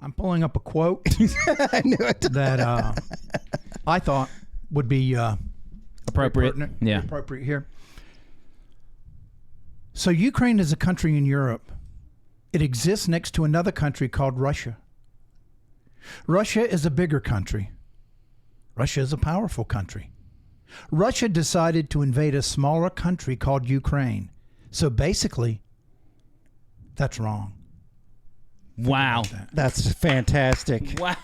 I'm pulling up a quote I knew it. that I thought would be appropriate. Appropriate here. So Ukraine is a country in Europe. It exists next to another country called Russia. Russia is a bigger country. Russia is a powerful country. Russia decided to invade a smaller country called Ukraine. So basically, that's wrong. Wow. That's fantastic. Wow.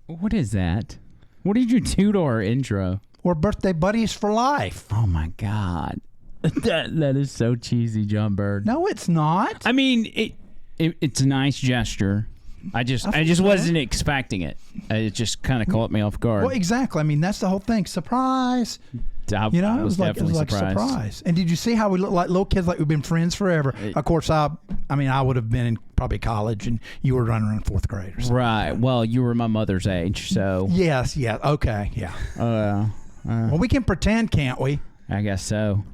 What is that? What did you do to our intro? We're birthday buddies for life. Oh my God. That is so cheesy, John Bird. No, it's not. I mean, it's a nice gesture. I just wasn't expecting it. It just kind of caught me off guard. Well, exactly. I mean, that's the whole thing. Surprise. I it was like surprised. surprise. And did you see how we look like little kids, like we've been friends forever? Of course, I would have been in probably college, and you were running around fourth grade or something. Right. Well, you were my mother's age, so. Yes. Yeah. Okay. Yeah. Well, we can pretend, can't we? I guess so.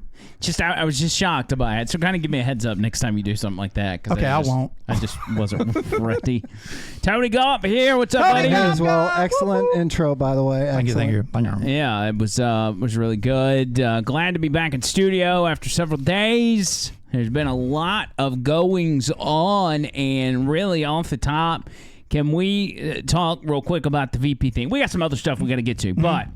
I was just shocked by it. So kind of give me a heads up next time you do something like that. Okay, I won't. I just wasn't ready. Tony Gaup here. What's up, buddy? As well. Excellent intro, by the way. Thank you. Yeah, it was really good. Glad to be back in studio after several days. There's been a lot of goings on, and really off the top, can we talk real quick about the VP thing? We got some other stuff we got to get to, but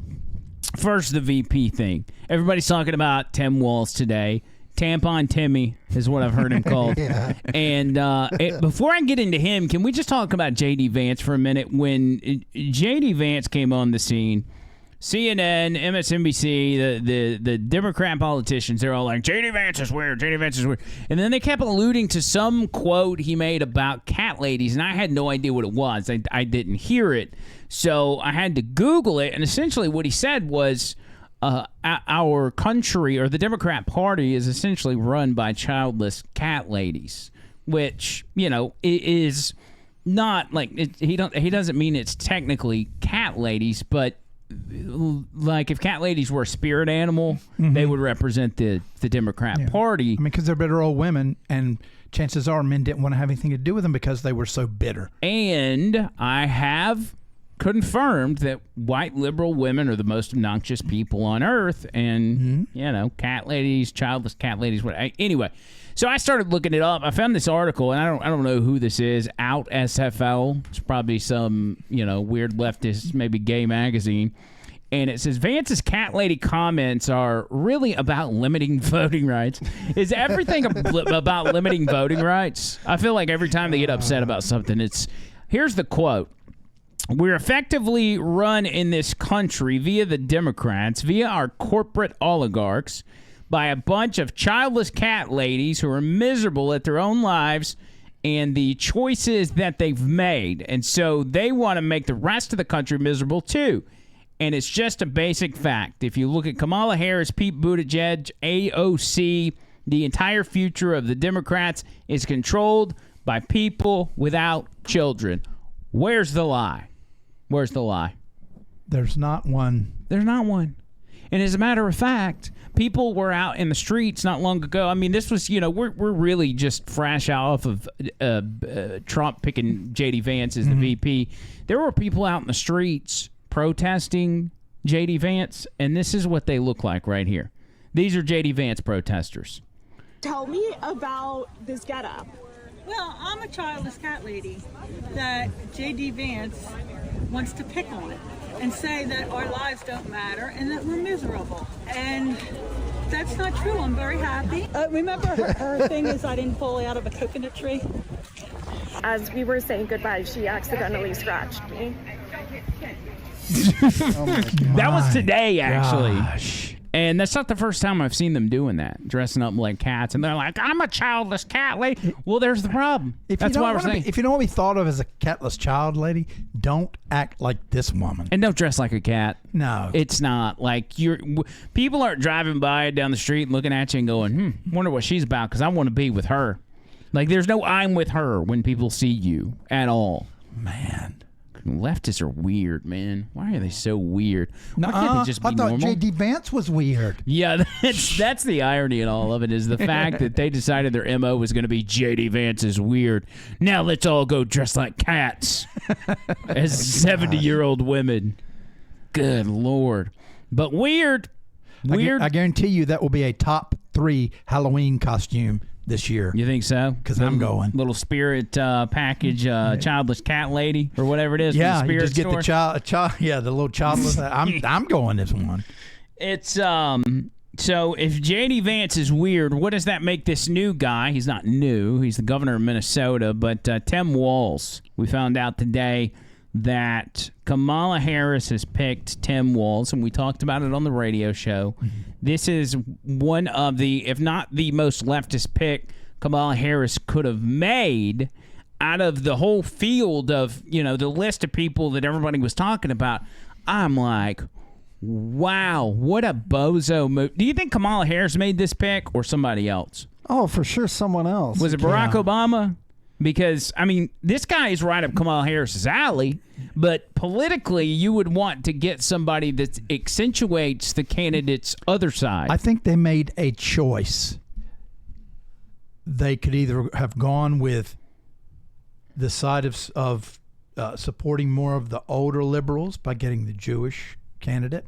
first, the VP thing. Everybody's talking about Tim Walz today. Tampon Timmy is what I've heard him called. Yeah. And before I get into him, can we just talk about J.D. Vance for a minute? When J.D. Vance came on the scene, CNN, MSNBC, the Democrat politicians, they're all like, J.D. Vance is weird, J.D. Vance is weird. And then they kept alluding to some quote he made about cat ladies, and I had no idea what it was. I didn't hear it. So I had to Google it, and essentially what he said was our country, or the Democrat Party, is essentially run by childless cat ladies, which, is not like he doesn't mean it's technically cat ladies, but like if cat ladies were a spirit animal, they would represent the Democrat Party. I mean, because they're bitter old women, and chances are men didn't want to have anything to do with them because they were so bitter. And I have confirmed that white liberal women are the most obnoxious people on earth, and cat ladies, childless cat ladies. Anyway, so I started looking it up. I found this article, and I don't know who this is. Out SFL. It's probably some weird leftist, maybe gay magazine. And it says, Vance's cat lady comments are really about limiting voting rights. Is everything about limiting voting rights? I feel like every time they get upset about something, here's the quote. We're effectively run in this country via the Democrats, via our corporate oligarchs, by a bunch of childless cat ladies who are miserable at their own lives and the choices that they've made. And so they want to make the rest of the country miserable too. And it's just a basic fact. If you look at Kamala Harris, Pete Buttigieg, AOC, the entire future of the Democrats is controlled by people without children. Where's the lie? Where's the lie? There's not one. There's not one. And as a matter of fact, people were out in the streets not long ago. I mean, this was, we're really just fresh off of Trump picking J.D. Vance as the VP. There were people out in the streets protesting J.D. Vance, and this is what they look like right here. These are J.D. Vance protesters. Tell me about this getup. Well, I'm a childless cat lady that J.D. Vance wants to pick on and say that our lives don't matter and that we're miserable. And that's not true. I'm very happy. Remember her thing is I didn't fall out of a coconut tree? As we were saying goodbye, she accidentally scratched me. That was today, actually. Gosh. And that's not the first time I've seen them doing that, dressing up like cats. And they're like, I'm a childless cat lady. Well, there's the problem. That's why we're saying. If you don't want to be thought of as a catless child lady, don't act like this woman. And don't dress like a cat. No. It's not. Like, people aren't driving by down the street looking at you and going, wonder what she's about because I want to be with her. Like, there's no I'm with her when people see you at all. Man. Leftists are weird, man. Why are they so weird? Why can't they just be I thought normal? J.D. Vance was weird. Yeah, that's the irony in all of it is the fact that they decided their MO was going to be J.D. Vance is weird. Now let's all go dress like cats as 70-year-old women. Good Lord. But weird. I guarantee you that will be a top 3 Halloween costume this year. You think so? Because I'm going. Little spirit package, childless cat lady or whatever it is. Yeah, from the you just store. get the child. Yeah, the little childless. I'm going this one. It's So if J.D. Vance is weird, what does that make this new guy? He's not new. He's the governor of Minnesota, but Tim Walz. We found out today that Kamala Harris has picked Tim Walz, and we talked about it on the radio show. Mm-hmm. This is one of the, if not the most leftist pick Kamala Harris could have made out of the whole field of, the list of people that everybody was talking about. I'm like, wow, what a bozo move. Do you think Kamala Harris made this pick or somebody else? Oh, for sure someone else. Was it Barack Obama? Because, this guy is right up Kamala Harris's alley, but politically, you would want to get somebody that accentuates the candidate's other side. I think they made a choice. They could either have gone with the side of supporting more of the older liberals by getting the Jewish candidate,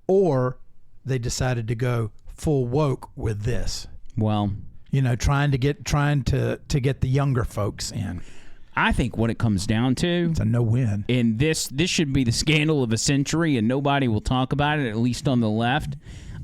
or they decided to go full woke with this. Well, trying to get the younger folks in. I think what it comes down to, it's a no-win. And this should be the scandal of a century, and nobody will talk about it, at least on the left.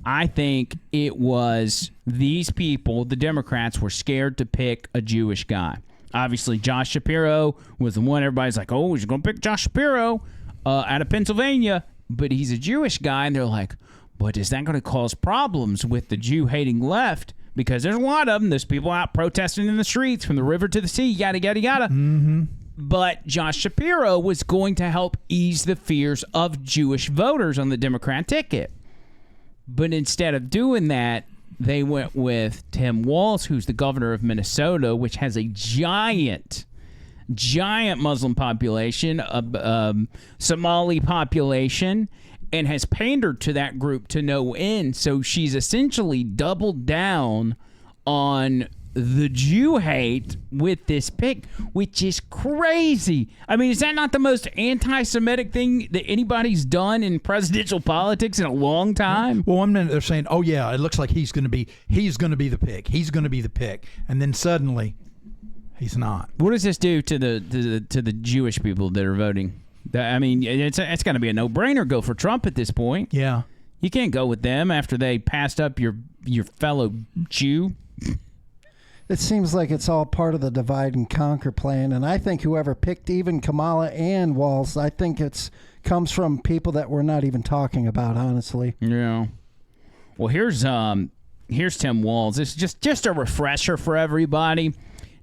I think it was these people, the Democrats, were scared to pick a Jewish guy. Obviously, Josh Shapiro was the one everybody's like, oh, he's going to pick Josh Shapiro out of Pennsylvania, but he's a Jewish guy, and they're like, but is that going to cause problems with the Jew-hating left? Because there's a lot of them. There's people out protesting in the streets from the river to the sea, yada, yada, yada. Mm-hmm. But Josh Shapiro was going to help ease the fears of Jewish voters on the Democrat ticket. But instead of doing that, they went with Tim Walz, who's the governor of Minnesota, which has a giant Muslim population, Somali population, and has pandered to that group to no end. So she's essentially doubled down on the Jew hate with this pick, which is crazy. Is that not the most anti-Semitic thing that anybody's done in presidential politics in a long time? Well, 1 minute they're saying, "Oh yeah, it looks like he's going to be the pick. He's going to be the pick," and then suddenly, he's not. What does this do to the Jewish people that are voting? It's going to be a no-brainer. Go for Trump at this point. Yeah, you can't go with them after they passed up your fellow Jew. It seems like it's all part of the divide and conquer plan, and I think whoever picked even Kamala and Walz, I think comes from people that we're not even talking about, honestly. Yeah. Well, here's Tim Walz. It's just a refresher for everybody.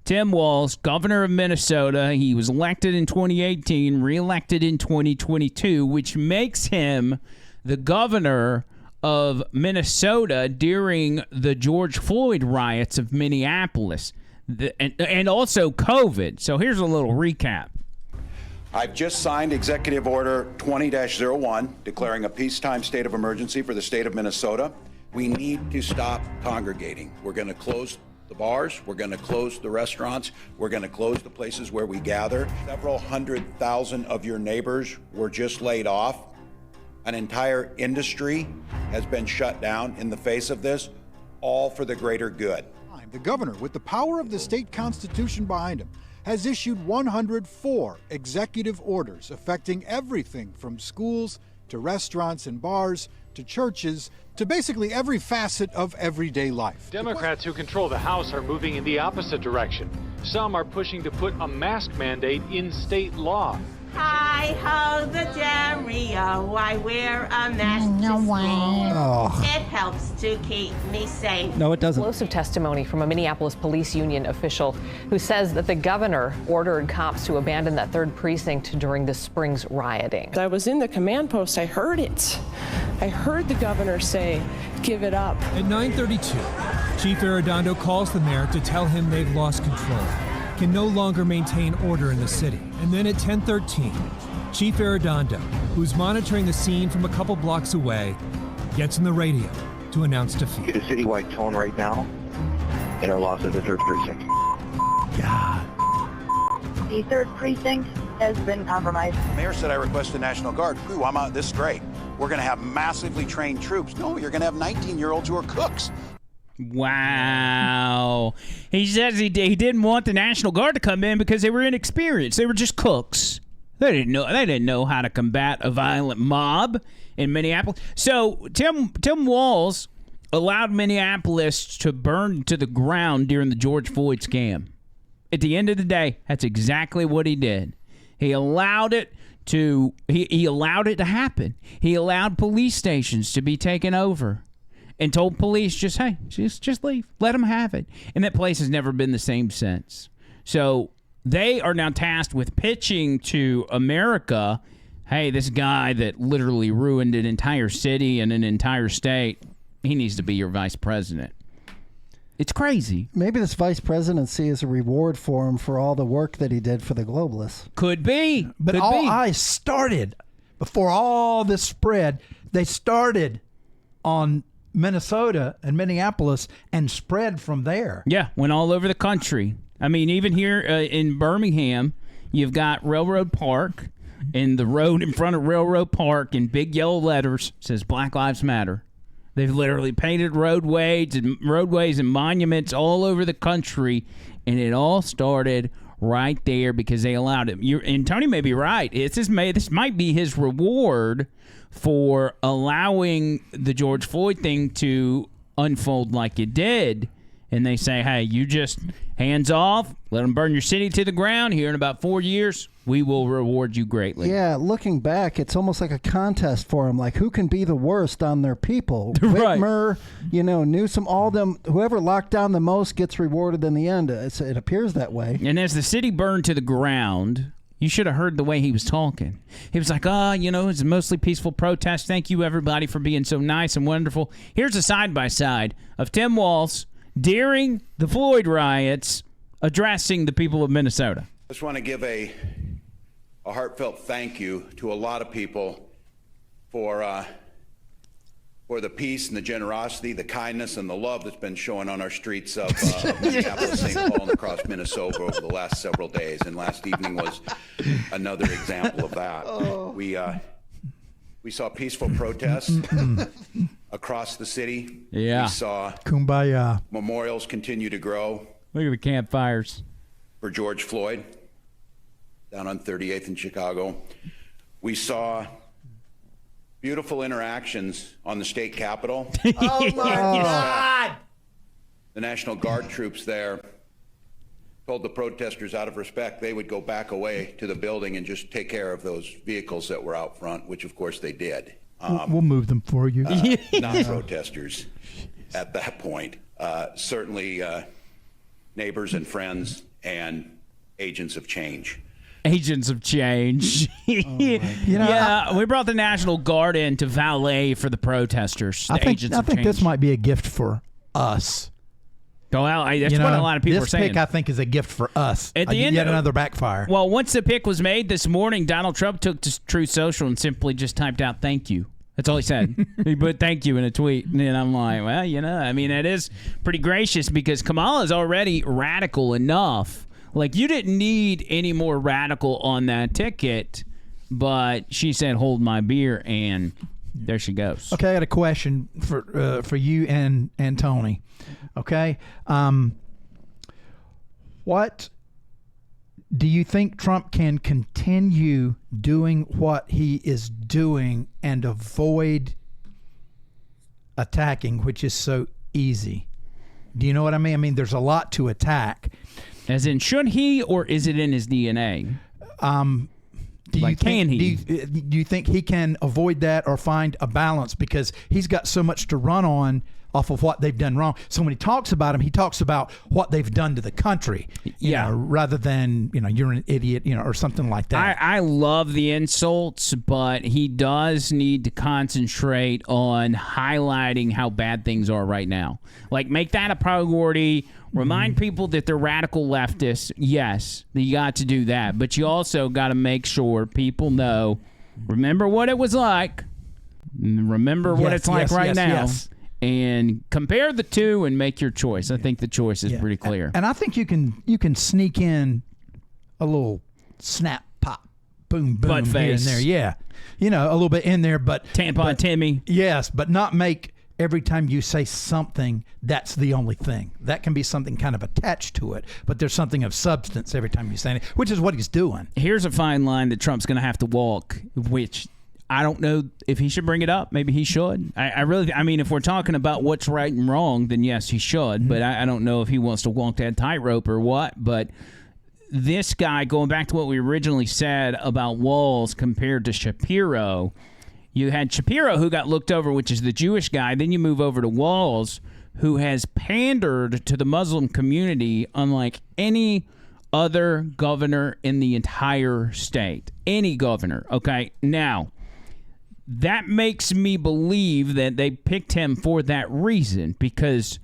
Tim Walz, governor of Minnesota. He was elected in 2018, reelected in 2022, which makes him the governor of Minnesota during the George Floyd riots of Minneapolis, and also COVID. So here's a little recap. I've just signed Executive Order 20-01, declaring a peacetime state of emergency for the state of Minnesota. We need to stop congregating. We're going to close the bars, we're going to close the restaurants, we're going to close the places where we gather. Several 100,000 of your neighbors were just laid off. An entire industry has been shut down in the face of this, all for the greater good. The governor, with the power of the state constitution behind him, has issued 104 executive orders affecting everything from schools to restaurants and bars to churches to basically every facet of everyday life. Democrats who control the House are moving in the opposite direction. Some are pushing to put a mask mandate in state law. Hi ho the Dario, I wear a mask to school. It helps to keep me safe. No, it doesn't. Explosive testimony from a Minneapolis police union official who says that the governor ordered cops to abandon that 3rd precinct during this spring's rioting. I was in the command post. I heard it. I heard the governor say, give it up. At 9:32, Chief Arredondo calls the mayor to tell him they've lost control, can no longer maintain order in the city. And then at 10:13, Chief Arredondo, who's monitoring the scene from a couple blocks away, gets on the radio to announce defeat. Get a citywide tone right now in our loss of the 3rd precinct. God. The 3rd precinct has been compromised. The mayor said I request the National Guard. Ooh, I'm out. This is great. We're going to have massively trained troops. No, you're going to have 19-year-olds who are cooks. Wow. He says he didn't want the National Guard to come in because they were inexperienced. They were just cooks. They didn't know how to combat a violent mob in Minneapolis. So Tim Walz allowed Minneapolis to burn to the ground during the George Floyd scam. At the end of the day, that's exactly what he did. He allowed it to happen. He allowed police stations to be taken over and told police, just leave. Let them have it. And that place has never been the same since. So they are now tasked with pitching to America, hey, this guy that literally ruined an entire city and an entire state, he needs to be your vice president. It's crazy. Maybe this vice presidency is a reward for him for all the work that he did for the globalists. Could be. But eyes started, before all this spread, they started on Minnesota and Minneapolis and spread from there. Yeah, went all over the country. I mean, even here in Birmingham, you've got Railroad Park, and the road in front of Railroad Park in big yellow letters says Black Lives Matter. They've literally painted roadways and monuments all over the country, and it all started right there because they allowed it. And Tony may be right. This might be his reward for allowing the George Floyd thing to unfold like it did. And they say, hey, you just hands off, let them burn your city to the ground. Here in about 4 years, we will reward you greatly. Yeah, looking back, it's almost like a contest for them. Like, who can be the worst on their people? Right. Whitmer, Newsom, all them, whoever locked down the most gets rewarded in the end. It appears that way. And as the city burned to the ground, you should have heard the way he was talking. He was like, it's a mostly peaceful protest. Thank you, everybody, for being so nice and wonderful. Here's a side-by-side of Tim Walz during the Floyd riots addressing the people of Minnesota. I just want to give a heartfelt thank you to a lot of people for the peace and the generosity, the kindness and the love that's been shown on our streets of Minneapolis, St. Paul, and across Minnesota over the last several days. And last evening was another example of that. We saw peaceful protests across the city. Yeah. We saw Kumbaya. Memorials continue to grow. Look at the campfires. For George Floyd down on 38th in Chicago. We saw beautiful interactions on the state capitol. Oh, my God. The National Guard troops there told the protesters out of respect they would go back away to the building and just take care of those vehicles that were out front, which of course they did. We'll move them for you. Non-protesters at that point. Certainly neighbors and friends and agents of change. Agents of change. We brought the National Guard in to valet for the protesters. I think this might be a gift for us. Well, that's what a lot of people are saying. This pick, I think, is a gift for us. At the end, yet another backfire. Well, once the pick was made this morning, Donald Trump took to Truth Social and simply just typed out "thank you." That's all he said. He put "thank you" in a tweet, and I'm like, well, that is pretty gracious because Kamala is already radical enough. Like, you didn't need any more radical on that ticket, but she said, "Hold my beer," and there she goes. Okay, I got a question for you and Tony. Okay, what do you think Trump can continue doing what he is doing and avoid attacking, which is so easy? Do you know what I mean? I mean, there's a lot to attack. As in, should he, or is it in his DNA? Do you can he? Do you think he can avoid that or find a balance, because he's got so much to run on off of what they've done wrong? So when he talks about him, he talks about what they've done to the country, you know, rather than, you know, you're an idiot, you know, or something like that. I love the insults, but he does need to concentrate on highlighting how bad things are right now. Like, make that a priority. Remind people that they're radical leftists. Yes, you got to do that. But you also got to make sure people know, remember what it was like. Remember what it's like right now. Yes. And compare the two and make your choice. I think the choice is pretty clear. And I think you can sneak in a little snap, pop, boom, boom, Butt here face. and there. Yeah. You know, a little bit in there, but Tampon Timmy. Yes, but not make every time you say something, that's the only thing. That can be something kind of attached to it, but there's something of substance every time you say it, which is what he's doing. Here's a fine line that Trump's going to have to walk, which I don't know if he should bring it up. Maybe he should. I mean, if we're talking about what's right and wrong, then yes, he should. But I don't know if he wants to walk that tightrope or what. But this guy, going back to what we originally said about Walz compared to Shapiro, you had Shapiro, who got looked over, which is the Jewish guy. Then you move over to Walz, who has pandered to the Muslim community unlike any other governor in the entire state. Any governor. Okay, now, that makes me believe that they picked him for that reason, because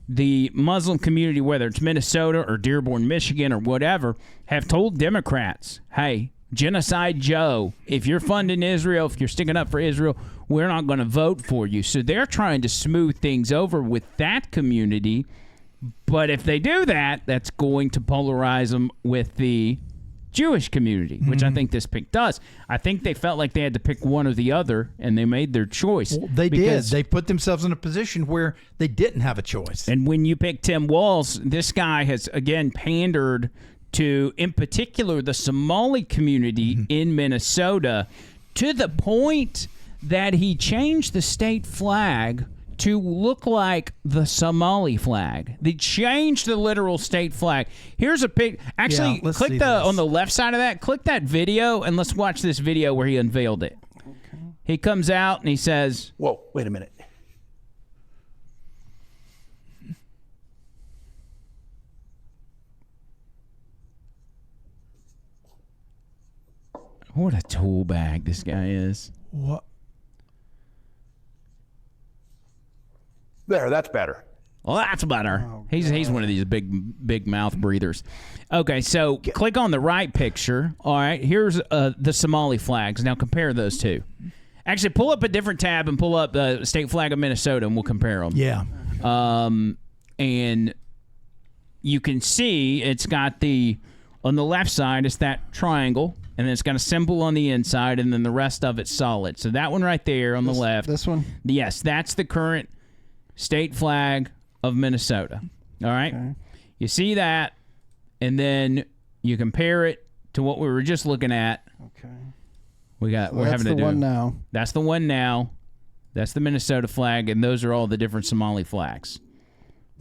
the Muslim community, whether it's Minnesota or Dearborn, Michigan or whatever, have told Democrats, hey, Genocide Joe, if you're funding Israel, if you're sticking up for Israel, we're not going to vote for you. So they're trying to smooth things over with that community. But if they do that, that's going to polarize them with the Jewish community, which I think this pick does. I think they felt like they had to pick one or the other, and they made their choice. Well, they did. They put themselves in a position where they didn't have a choice. And when you pick Tim Walz, this guy has, again, pandered to, in particular, the Somali community in Minnesota, to the point that he changed the state flag to look like the Somali flag. They changed the literal state flag. Here's a pic. Actually, click on the left side of that. Click that video, and let's watch this video where he unveiled it. Okay. He comes out and he says, "Whoa, wait a minute." What a tool bag this guy is. What? There, that's better. Well, that's better. Oh, he's one of these big mouth breathers. Okay, so click on the right picture. All right, here's the Somali flags. Now compare those two. Actually, pull up a different tab and pull up the state flag of Minnesota, and we'll compare them. Yeah. And you can see it's got on the left side, it's that triangle. And then it's got a symbol on the inside, and then the rest of it's solid. So that one right there on the left. This one? Yes, that's the current state flag of Minnesota. All right? Okay. You see that, and then you compare it to what we were just looking at. Okay. We're having to do. That's the one now. That's the one now. That's the Minnesota flag, and those are all the different Somali flags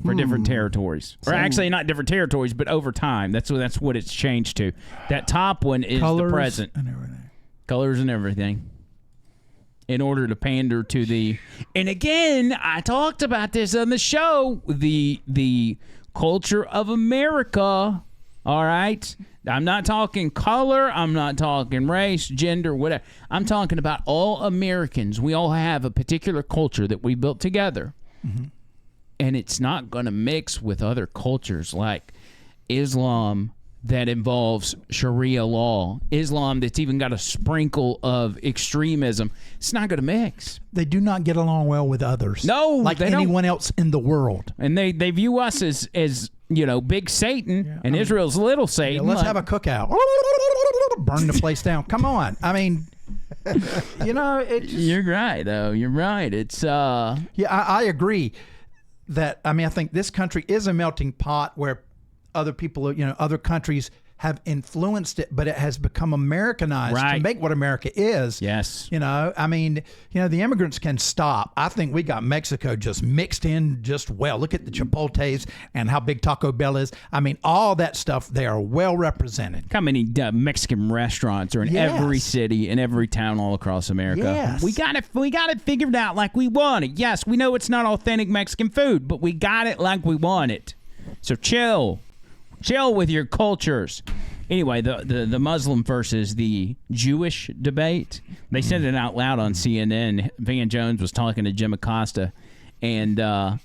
for different territories. Or actually not different territories, but over time. That's what it's changed to. That top one is the present. And everything. Colors and everything. In order to pander to the... And again, I talked about this on the show. The culture of America. All right? I'm not talking color. I'm not talking race, gender, whatever. I'm talking about all Americans. We all have a particular culture that we built together. Mm-hmm. And it's not going to mix with other cultures like Islam that involves Sharia law, Islam that's even got a sprinkle of extremism. It's not going to mix. They do not get along well with others. No, like anyone else in the world. And they view us as big Satan, and Israel's little Satan. Yeah, let's have a cookout. Burn the place down. Come on. I mean, you're right, though. You're right. It's I agree. I think this country is a melting pot where other people, other countries have influenced it, but it has become Americanized to make what America is. Yes. I mean, the immigrants can stop. I think we got Mexico just mixed in just well. Look at the Chipotles and how big Taco Bell is. I mean, all that stuff, they are well represented. How many Mexican restaurants are in every city, in every town all across America? Yes. We got it figured out like we want it. Yes, we know it's not authentic Mexican food, but we got it like we want it. So chill with your cultures. Anyway, the Muslim versus the Jewish debate, they said it out loud on CNN. Van Jones was talking to Jim Acosta, and I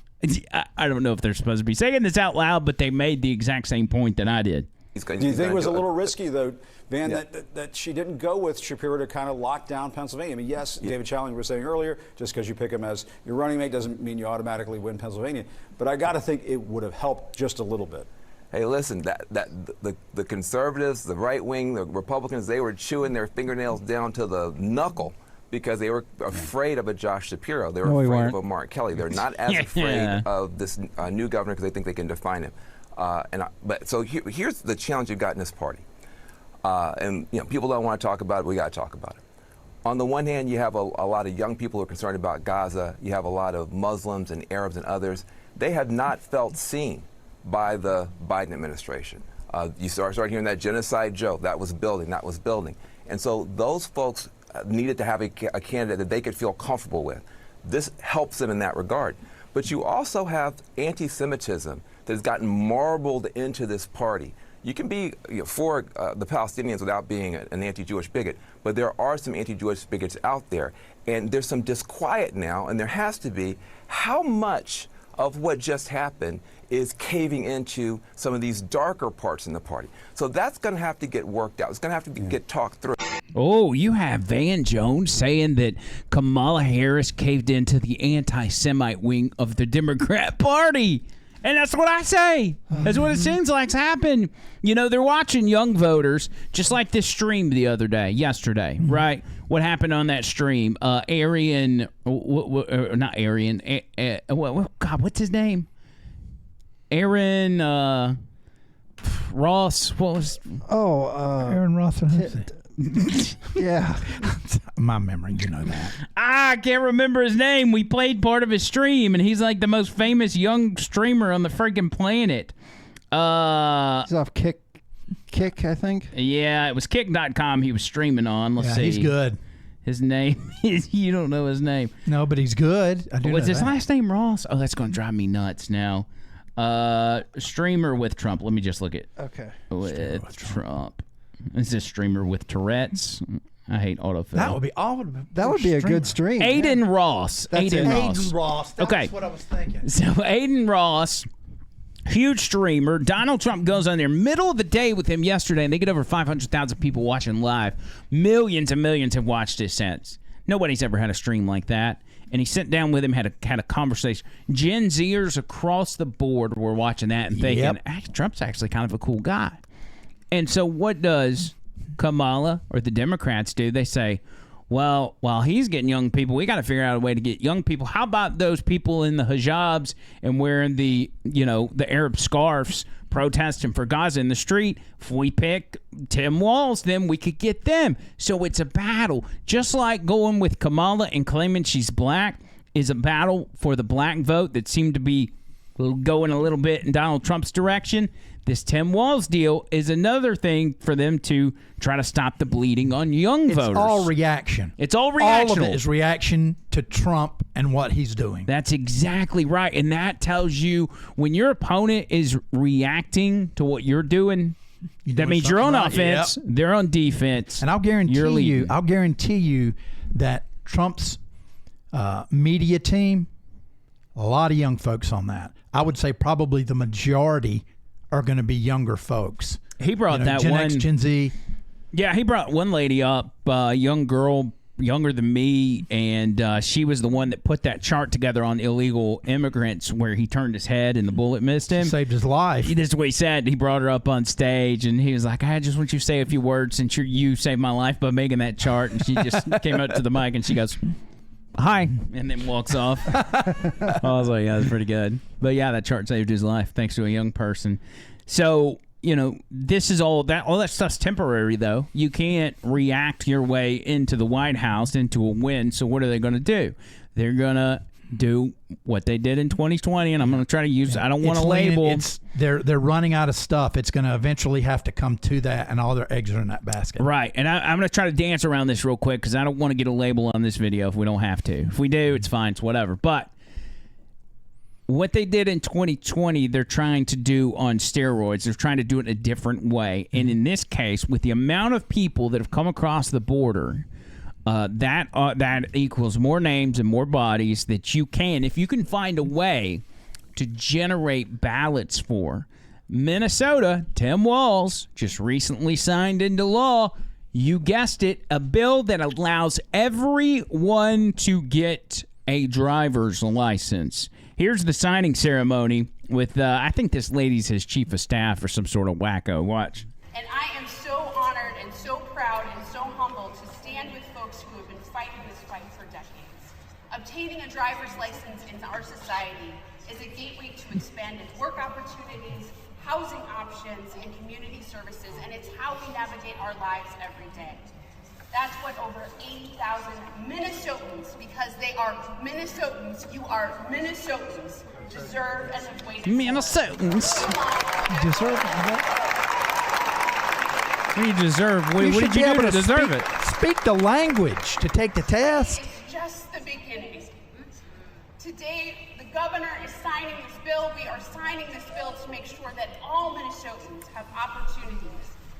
don't know if they're supposed to be saying this out loud, but they made the exact same point that I did. Do you think it was a little risky, though, Van, that she didn't go with Shapiro to kind of lock down Pennsylvania? I mean, yes, David Challenger was saying earlier, just because you pick him as your running mate doesn't mean you automatically win Pennsylvania. But I got to think it would have helped just a little bit. Hey, listen, the conservatives, the right wing, the Republicans, they were chewing their fingernails down to the knuckle because they were afraid of a Josh Shapiro. They were afraid of a Mark Kelly. They're not as afraid of this new governor because they think they can define him. So here's the challenge you've got in this party. And people don't want to talk about it. We got to talk about it. On the one hand, you have a lot of young people who are concerned about Gaza. You have a lot of Muslims and Arabs and others. They have not felt seen by the Biden administration. You start hearing that genocide joke. That was building. And so those folks needed to have a candidate that they could feel comfortable with. This helps them in that regard. But you also have anti-Semitism that has gotten marbled into this party. You can be for the Palestinians without being an anti-Jewish bigot, but there are some anti-Jewish bigots out there. And there's some disquiet now, and there has to be. How much of what just happened is caving into some of these darker parts in the party? So that's going to have to get worked out. It's going to have to get talked through. Oh, you have Van Jones saying that Kamala Harris caved into the anti-Semite wing of the Democrat Party. And that's what I say. That's what it seems like's happened. They're watching young voters, just like this stream yesterday, right? What happened on that stream? Not Aryan. God, what's his name? Aaron Ross. What was? Aaron Ross. Yeah. My memory, that. I can't remember his name. We played part of his stream, and he's like the most famous young streamer on the freaking planet. He's off Kick, I think. Yeah, it was Kick.com he was streaming on. Let's see. He's good. His name is, you don't know his name. No, but he's good. I do Was know his that. last name Ross? Oh, that's going to drive me nuts now. Streamer with Trump. Let me just look at. Okay. With Trump. Is this streamer with Tourette's? I hate autofill. That would be all. That would be a good stream. Aiden Ross. Aiden Ross. That's okay. what I was thinking. So Aiden Ross, huge streamer. Donald Trump goes on there middle of the day with him yesterday, and they get over 500,000 people watching live. Millions and millions have watched it since. Nobody's ever had a stream like that. And he sat down with him, had a conversation. Gen Zers across the board were watching that and thinking, Trump's actually kind of a cool guy. And so what does Kamala or the Democrats do? They say, well, while he's getting young people, we got to figure out a way to get young people. How about those people in the hijabs and wearing the Arab scarves protesting for Gaza in the street? If we pick Tim Walz, then we could get them. So it's a battle. Just like going with Kamala and claiming she's black is a battle for the black vote that seemed to be going a little bit in Donald Trump's direction. This Tim Walz deal is another thing for them to try to stop the bleeding on young voters. It's all reaction. It's all reactional. All of it is reaction to Trump and what he's doing. That's exactly right. And that tells you when your opponent is reacting to what you're doing, that means you're on offense, they're on defense. And I'll guarantee you that Trump's media team, a lot of young folks on that. I would say probably the majority are going to be younger folks. He brought that Gen one. X, Gen Z. Yeah, he brought one lady up, young girl, younger than me, and she was the one that put that chart together on illegal immigrants where he turned his head and the bullet missed him. Saved his life. This is what he said. He brought her up on stage, and he was like, I just want you to say a few words since you saved my life by making that chart. And she just came up to the mic, and she goes, hi, and then walks off. I was like, yeah, that's pretty good. But yeah, that chart saved his life thanks to a young person. So this is all that stuff's temporary, though. You can't react your way into the White House into a win. So what are they going to do? They're going to do what they did in 2020, and I'm going to try to use. I don't want to label. They're running out of stuff. It's going to eventually have to come to that, and all their eggs are in that basket. Right, and I'm going to try to dance around this real quick because I don't want to get a label on this video if we don't have to. If we do, it's fine. It's whatever. But what they did in 2020, they're trying to do on steroids. They're trying to do it a different way, and in this case, with the amount of people that have come across the border. That equals more names and more bodies that you can, if you can find a way to generate ballots for. Minnesota, Tim Walz just recently signed into law, you guessed it, a bill that allows everyone to get a driver's license. Here's the signing ceremony with, I think this lady's his chief of staff or some sort of wacko. Watch. And I am so honored and so proud and so humbled to stand with folks who have been fighting this fight for decades. Obtaining a driver's license in our society is a gateway to expanded work opportunities, housing options, and community services, and it's how we navigate our lives every day. That's what over 80,000 Minnesotans, because they are Minnesotans, you are Minnesotans, deserve and have waited for. Minnesotans deserve What do you deserve? What did you do to deserve it? Speak the language to take the test. It's just the beginning. Today, the governor is signing this bill. We are signing this bill to make sure that all Minnesotans have opportunities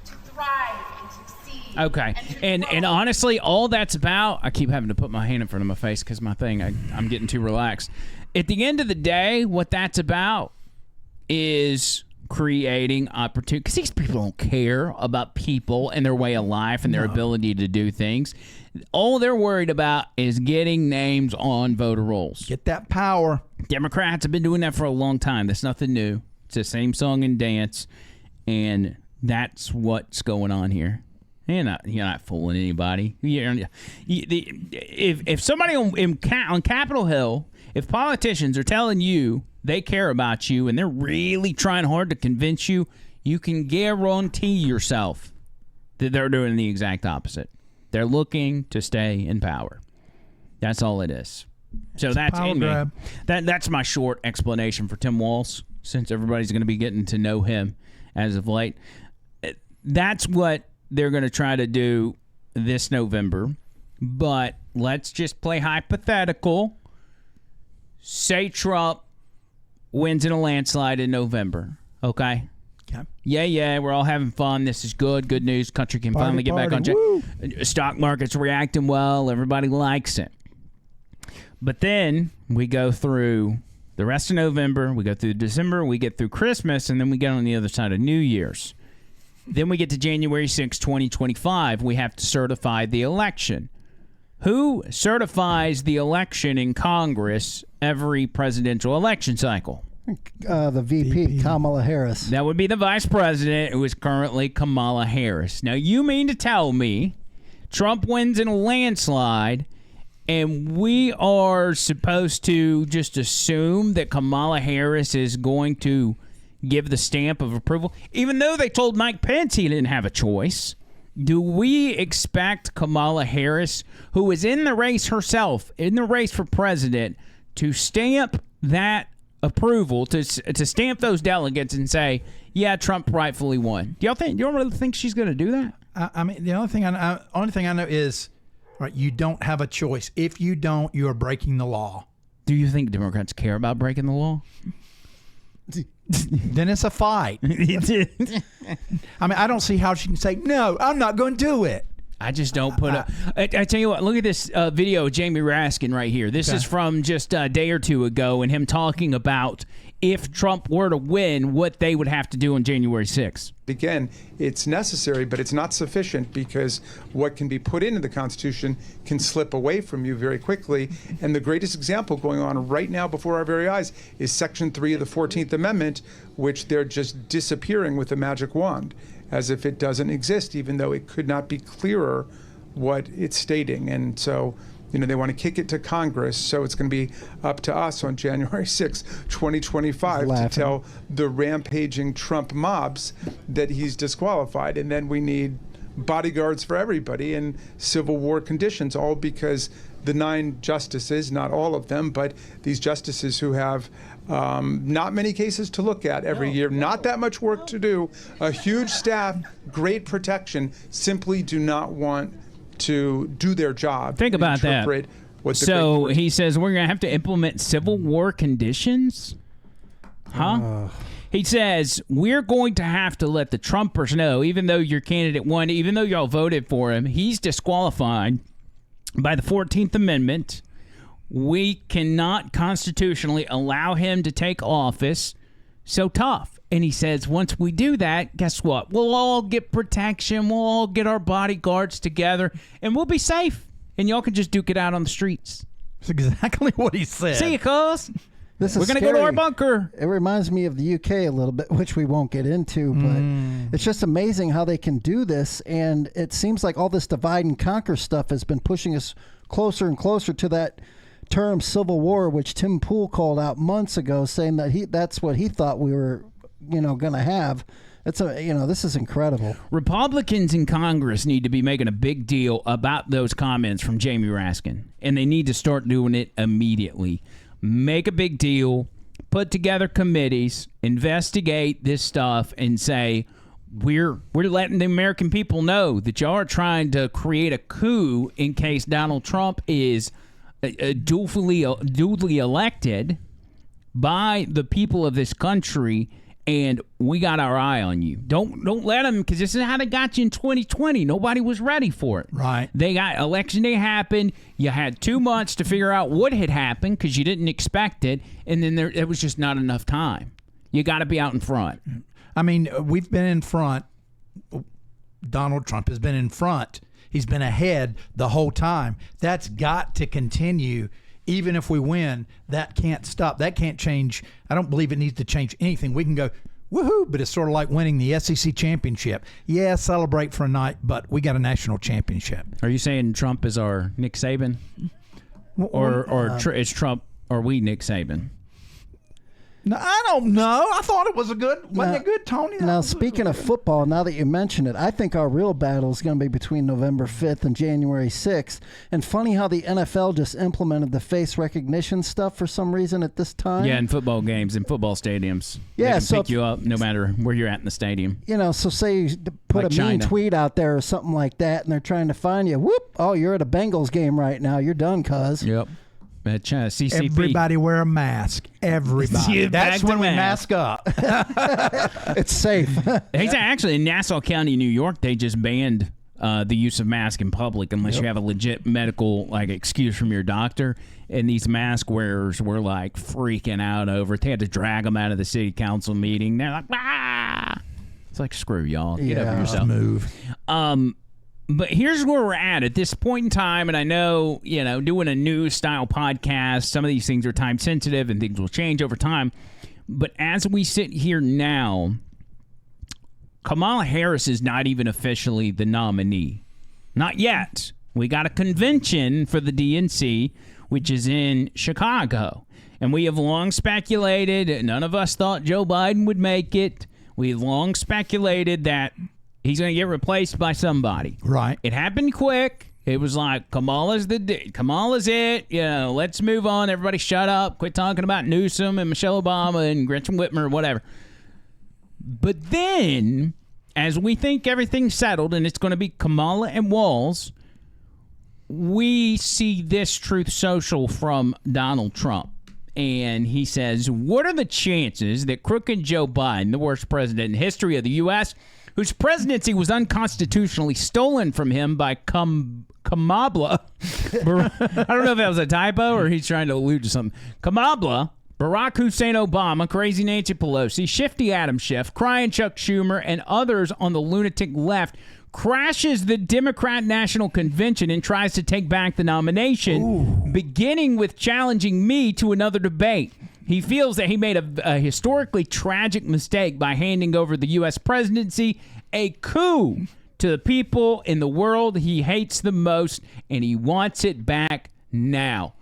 to thrive and succeed. Okay, and honestly, all that's about, I keep having to put my hand in front of my face because my thing, I'm getting too relaxed. At the end of the day, what that's about is creating opportunity, because these people don't care about people and their way of life and their ability to do things. All they're worried about is getting names on voter rolls. Get that power. Democrats have been doing that for a long time. That's nothing new. It's the same song and dance, and that's what's going on here. You're not fooling anybody. If somebody on Capitol Hill, if politicians are telling you they care about you and they're really trying hard to convince you, you can guarantee yourself that they're doing the exact opposite. They're looking to stay in power. That's all it is. So that's in me. That's my short explanation for Tim Walz, since everybody's going to be getting to know him as of late. That's what they're going to try to do this November. But let's just play hypothetical. Say Trump wins in a landslide in November. Okay? Yeah, we're all having fun. This is good news. Country can finally get back on track. Stock market's reacting well. Everybody likes it. But then we go through the rest of November. We go through December. We get through Christmas. And then we get on the other side of New Year's. Then we get to January 6, 2025. We have to certify the election. Who certifies the election in Congress every presidential election cycle? The VP, Kamala Harris. That would be the vice president, who is currently Kamala Harris. Now, you mean to tell me Trump wins in a landslide, and we are supposed to just assume that Kamala Harris is going to give the stamp of approval, even though they told Mike Pence he didn't have a choice? Do we expect Kamala Harris, who is in the race herself, in the race for president, to stamp that approval, to stamp those delegates and say, yeah, Trump rightfully won? Do y'all really think she's going to do that? I mean, the only thing I know is, right, you don't have a choice. If you don't, you are breaking the law. Do you think Democrats care about breaking the law? Then it's a fight. I mean, I don't see how she can say, no, I'm not going to do it. I just don't put up. I tell you what, look at this video of Jamie Raskin right here. This is from just a day or two ago, and him talking about if Trump were to win, what they would have to do on January 6th. Again, it's necessary, but it's not sufficient, because what can be put into the Constitution can slip away from you very quickly. And the greatest example going on right now before our very eyes is Section 3 of the 14th Amendment, which they're just disappearing with a magic wand, as if it doesn't exist, even though it could not be clearer what it's stating. And so They want to kick it to Congress, so it's going to be up to us on January 6, 2025 to tell the rampaging Trump mobs that he's disqualified. And then we need bodyguards for everybody in Civil War conditions, all because the 9 justices, not all of them, but these justices who have not many cases to look at every year, not that much work to do, a huge staff, great protection, simply do not want to do their job. Think about that. So he says we're going to have to implement Civil War conditions? Huh? He says we're going to have to let the Trumpers know, even though your candidate won, even though y'all voted for him, he's disqualified by the 14th Amendment. We cannot constitutionally allow him to take office. So tough. And he says once we do that, guess what? We'll all get protection. We'll all get our bodyguards together, and we'll be safe. And y'all can just duke it out on the streets. That's exactly what he said. See you, cuz. We're going to go to our bunker. It reminds me of the UK a little bit, which we won't get into, but it's just amazing how they can do this. And it seems like all this divide and conquer stuff has been pushing us closer and closer to that term Civil War, which Tim Pool called out months ago, saying that that's what he thought we were, going to have. This is incredible. Republicans in Congress need to be making a big deal about those comments from Jamie Raskin, and they need to start doing it immediately. Make a big deal, put together committees, investigate this stuff, and say, we're letting the American people know that y'all are trying to create a coup in case Donald Trump is duly elected by the people of this country, and we got our eye on you. Don't let them, because this is how they got you in 2020. Nobody was ready for it. Right. They got election day happened. You had 2 months to figure out what had happened because you didn't expect it, and then it was just not enough time. You got to be out in front. I mean, we've been in front. Donald Trump has been in front. He's been ahead the whole time. That's got to continue. Even if we win, that can't stop. That can't change. I don't believe it needs to change anything. We can go, woohoo, but it's sort of like winning the SEC championship. Yeah, celebrate for a night, but we got a national championship. Are you saying Trump is our Nick Saban? Or is Trump, are we Nick Saban? No, I don't know. I thought it was wasn't it good, Tony? Now, speaking of football, now that you mention it, I think our real battle is going to be between November 5th and January 6th. And funny how the NFL just implemented the face recognition stuff for some reason at this time. Yeah, in football games, in football stadiums. Yeah, they can pick you up no matter where you're at in the stadium. So say you put like a mean tweet out there or something like that, and they're trying to find you. Whoop! Oh, you're at a Bengals game right now. You're done, cuz. Yep. CCP. Everybody wear a mask. Everybody. That's when we mask up. It's safe. Actually, in Nassau County, New York, they just banned the use of masks in public unless you have a legit medical excuse from your doctor. And these mask wearers were freaking out over it. They had to drag them out of the city council meeting. They're like, ah! It's like, screw y'all. Get over yourself. Move. But here's where we're at this point in time, and I know, doing a news-style podcast, some of these things are time-sensitive and things will change over time. But as we sit here now, Kamala Harris is not even officially the nominee. Not yet. We got a convention for the DNC, which is in Chicago. And we have long speculated, none of us thought Joe Biden would make it. We've long speculated that he's going to get replaced by somebody. Right. It happened quick. It was like, Kamala's it. Let's move on. Everybody shut up. Quit talking about Newsom and Michelle Obama and Gretchen Whitmer or whatever. But then, as we think everything's settled and it's going to be Kamala and Walz, we see this Truth Social from Donald Trump. And he says, what are the chances that crooked Joe Biden, the worst president in history of the U.S., whose presidency was unconstitutionally stolen from him by Kamala. I don't know if that was a typo or he's trying to allude to something. Kamala, Barack Hussein Obama, Crazy Nancy Pelosi, Shifty Adam Schiff, Crying Chuck Schumer, and others on the lunatic left crashes the Democrat National Convention and tries to take back the nomination, beginning with challenging me to another debate. He feels that he made a historically tragic mistake by handing over the U.S. presidency, a coup to the people in the world he hates the most, and he wants it back Now,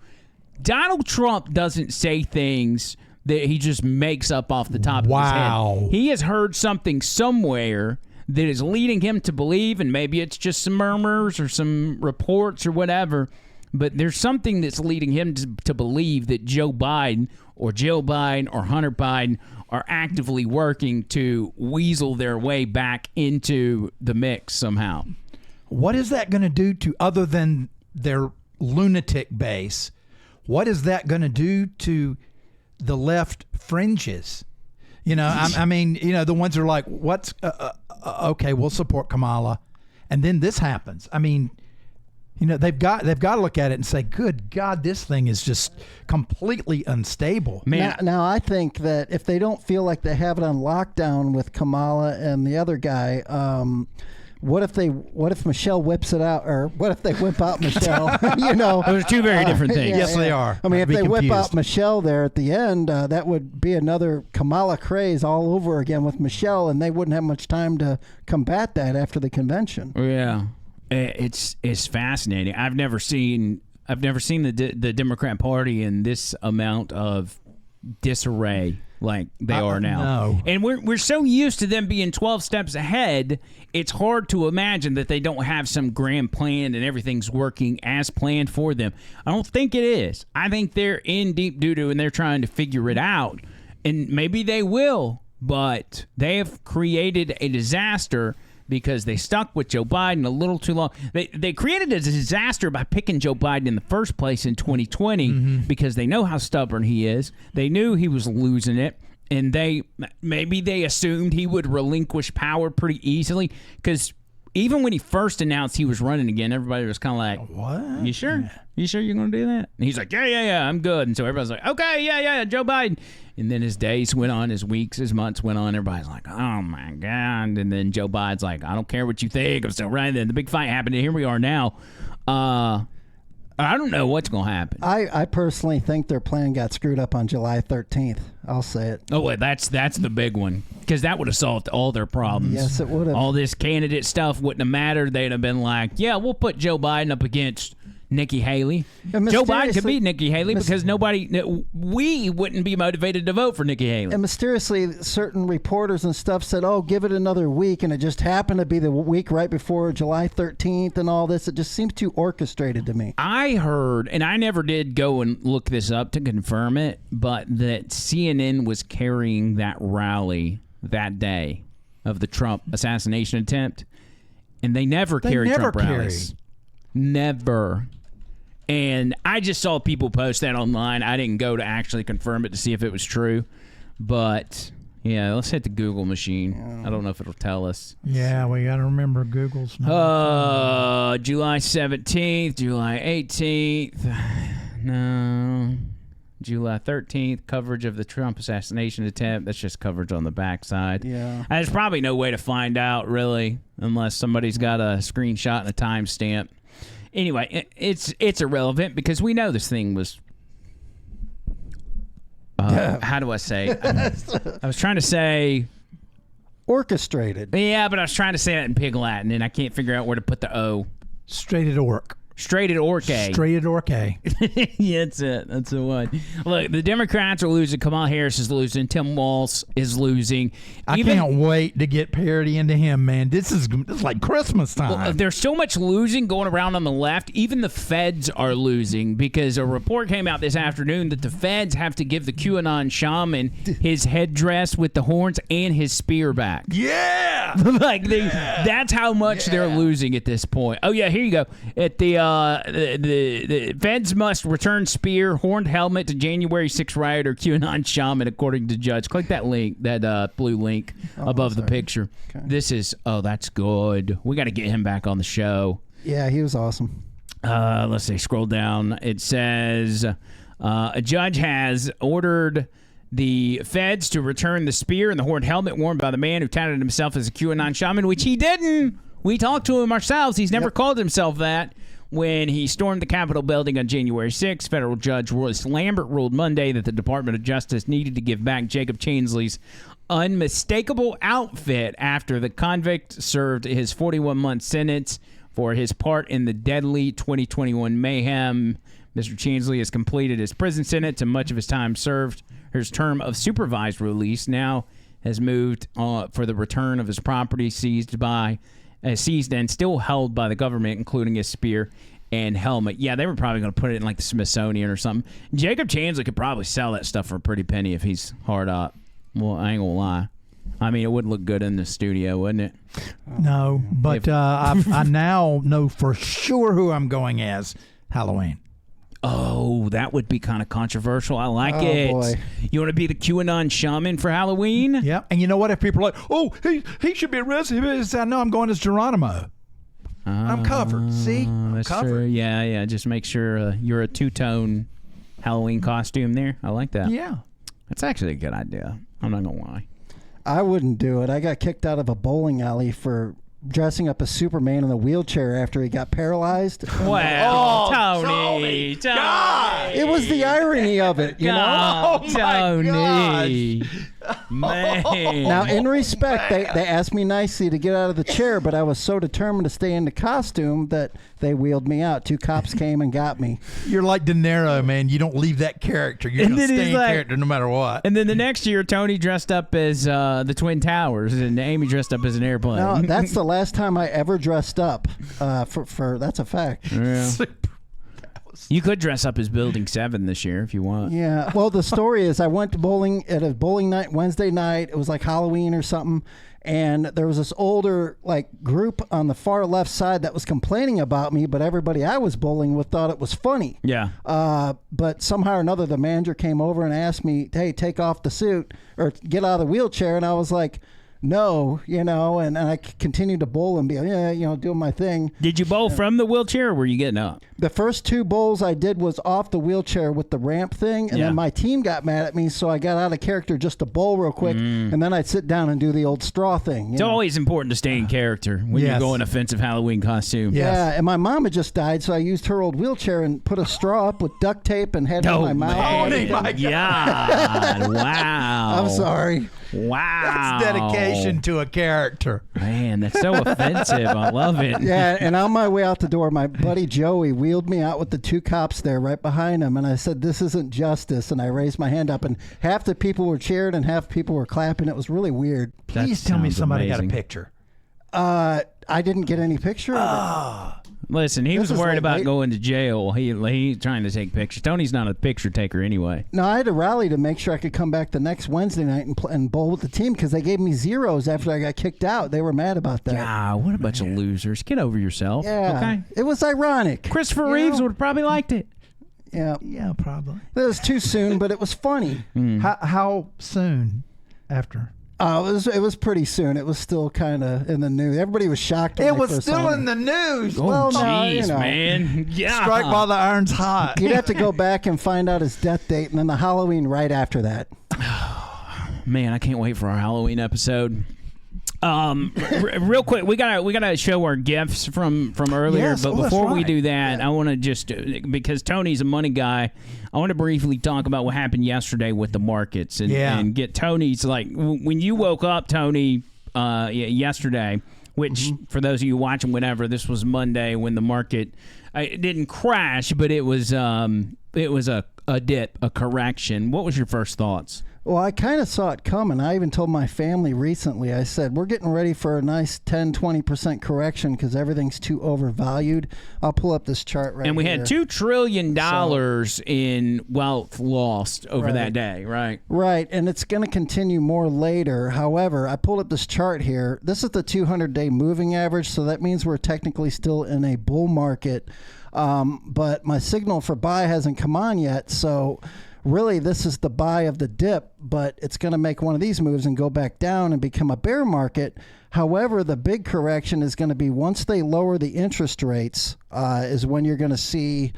Donald Trump doesn't say things that he just makes up off the top of his head. He has heard something somewhere that is leading him to believe, and maybe it's just some murmurs or some reports or whatever, but there's something that's leading him to believe that Joe Biden or Jill Biden or Hunter Biden are actively working to weasel their way back into the mix somehow. What is that going to do to, other than their lunatic base, what is that going to do to the left fringes? You know, I mean, you know, the ones that are like, what's, okay, we'll support Kamala. And then this happens. I mean, you know, they've got to look at it and say, good God, this thing is just completely unstable. Now, I think that if they don't feel like they have it on lockdown with Kamala and the other guy, what if Michelle whips it out, or what if they whip out Michelle? You know, those are two very different things. Yes, they are. I mean, if they whip out Michelle there at the end, that would be another Kamala craze all over again with Michelle, and they wouldn't have much time to combat that after the convention. Yeah, it's fascinating. I've never seen the Democrat Party in this amount of disarray like they are now. No. And we're so used to them being 12 steps ahead, it's hard to imagine that they don't have some grand plan and everything's working as planned for them. I don't think it is. I think they're in deep doo-doo and they're trying to figure it out. And maybe they will, but they have created a disaster because they stuck with Joe Biden a little too long. They created a disaster by picking Joe Biden in the first place in 2020 because they know how stubborn he is. They knew he was losing it, and maybe they assumed he would relinquish power pretty easily because even when he first announced he was running again, everybody was kind of like, what? You sure? You sure you're going to do that? And he's like, yeah, I'm good. And so everybody's like, okay, yeah, Joe Biden. And then as days went on, as weeks, as months went on, everybody's like, oh, my God. And then Joe Biden's like, I don't care what you think. I'm still running. Then the big fight happened, and here we are now. I don't know what's going to happen. I personally think their plan got screwed up on July 13th. I'll say it. Oh, wait, that's the big one because that would have solved all their problems. Yes, it would have. All this candidate stuff wouldn't have mattered. They'd have been like, yeah, we'll put Joe Biden up against Nikki Haley. Joe Biden could beat Nikki Haley because we wouldn't be motivated to vote for Nikki Haley. And mysteriously, certain reporters and stuff said, oh, give it another week. And it just happened to be the week right before July 13th and all this. It just seems too orchestrated to me. I heard, and I never did go and look this up to confirm it, but that CNN was carrying that rally that day of the Trump assassination attempt. And they never carry Trump rallies. Never. And I just saw people post that online. I didn't go to actually confirm it to see if it was true. But, yeah, let's hit the Google machine. I don't know if it'll tell us. Yeah, we got to remember Google's. July 17th, July 18th. No. July 13th, coverage of the Trump assassination attempt. That's just coverage on the backside. Yeah. There's probably no way to find out, really, unless somebody's got a screenshot and a timestamp. Anyway, it's irrelevant because we know this thing was. How do I say? I was trying to say orchestrated. Yeah, but I was trying to say that in Pig Latin, and I can't figure out where to put the O. Straight at orc. Straight at Orque. Straight at Orque. Yeah, that's it. That's the one. Look, the Democrats are losing. Kamala Harris is losing. Tim Walz is losing. I can't wait to get parity into him, man. This is like Christmas time. Well, there's so much losing going around on the left. Even the feds are losing because a report came out this afternoon that the feds have to give the QAnon shaman his headdress with the horns and his spear back. Yeah! That's how much they're losing at this point. Oh, yeah, here you go. At the feds must return spear, horned helmet to January 6th riot or QAnon shaman, according to judge. Click that link, that blue link above the picture. Okay. This is, that's good. We got to get him back on the show. Yeah, he was awesome. Let's see, scroll down. It says a judge has ordered the feds to return the spear and the horned helmet worn by the man who touted himself as a QAnon shaman, which he didn't. We talked to him ourselves. He's never called himself that. When he stormed the Capitol building on January 6th, federal judge Royce Lambert ruled Monday that the Department of Justice needed to give back Jacob Chansley's unmistakable outfit after the convict served his 41-month sentence for his part in the deadly 2021 mayhem Mr. Chansley has completed his prison sentence and much of his time served. His term of supervised release now has moved for the return of his property seized and still held by the government, including his spear and helmet. Yeah, they were probably going to put it in like the Smithsonian or something. Jacob Chansley could probably sell that stuff for a pretty penny if he's hard up. Well, I ain't going to lie. I mean, it wouldn't look good in the studio, wouldn't it? No, but I now know for sure who I'm going as Halloween. Oh, that would be kind of controversial. I like it. Boy. You want to be the QAnon shaman for Halloween? Yeah, and you know what? If people are like, oh, he should be arrested, I know I'm going as Geronimo. I'm covered. See? That's covered. true. Yeah. Just make sure you're a two-tone Halloween costume there. I like that. Yeah. That's actually a good idea. I'm not going to lie. I wouldn't do it. I got kicked out of a bowling alley for dressing up as Superman in a wheelchair after he got paralyzed. Wow. Tony. God. It was the irony of it, you know? Tony. Man. Now, in respect, they asked me nicely to get out of the chair, but I was so determined to stay in the costume that they wheeled me out. 2 cops came and got me. You're like De Niro, man. You don't leave that character. You're going to stay in character no matter what. And then the next year, Tony dressed up as the Twin Towers, and Amy dressed up as an airplane. No, that's the last time I ever dressed up. For that's a fact. Yeah. You could dress up as Building 7 this year if you want. Yeah. Well, the story is I went to bowling at a bowling night Wednesday night. It was like Halloween or something. And there was this older group on the far left side that was complaining about me, but everybody I was bowling with thought it was funny. Yeah. But somehow or another, the manager came over and asked me, hey, take off the suit or get out of the wheelchair. And I was like, no, and I continued to bowl and be, doing my thing. Did you bowl from the wheelchair or were you getting up? The first 2 bowls I did was off the wheelchair with the ramp thing, and then my team got mad at me, so I got out of character just to bowl real quick, and then I'd sit down and do the old straw thing. It's always important to stay in character when you go in offensive Halloween costume. Yeah, and my mom had just died, so I used her old wheelchair and put a straw up with duct tape and had it in my mouth. Oh, my God. Wow. I'm sorry. Wow. That's dedication to a character. Man, that's so offensive. I love it. Yeah, and on my way out the door, my buddy Joey wheeled me out with the 2 cops there right behind him, and I said, this isn't justice, and I raised my hand up, and half the people were cheering and half people were clapping. It was really weird. Please tell me somebody got a picture. I didn't get any picture of it. Listen, he was worried about going to jail. He's trying to take pictures. Tony's not a picture taker anyway. No, I had to rally to make sure I could come back the next Wednesday night and bowl with the team because they gave me zeros after I got kicked out. They were mad about that. Ah, what a bunch of losers. Get over yourself. Yeah. Okay. It was ironic. Christopher Reeves would have probably liked it. Yeah. Yeah, probably. It was too soon, but it was funny. How soon after? It was pretty soon. It was still kind of in the news. Everybody was shocked. It was still in the news. Oh, jeez, man. Yeah. Strike while the iron's hot. You'd have to go back and find out his death date, and then the Halloween right after that. Man, I can't wait for our Halloween episode. Real quick, we gotta show our gifts from earlier. Yes, but before we do that, I want to just because Tony's a money guy, I want to briefly talk about what happened yesterday with the markets and get Tony's when you woke up, Tony, yesterday. Which for those of you watching, whenever this was Monday when the market it didn't crash, but it was a dip, a correction. What was your first thoughts? Well, I kind of saw it coming. I even told my family recently, I said, we're getting ready for a nice 10-20% correction because everything's too overvalued. I'll pull up this chart right here. And we had $2 trillion in wealth lost over that day, right? Right, and it's going to continue more later. However, I pulled up this chart here. This is the 200-day moving average, so that means we're technically still in a bull market. But my signal for buy hasn't come on yet, so really this is the buy of the dip, but it's going to make one of these moves and go back down and become a bear market. However, the big correction is going to be once they lower the interest rates is when you're going to see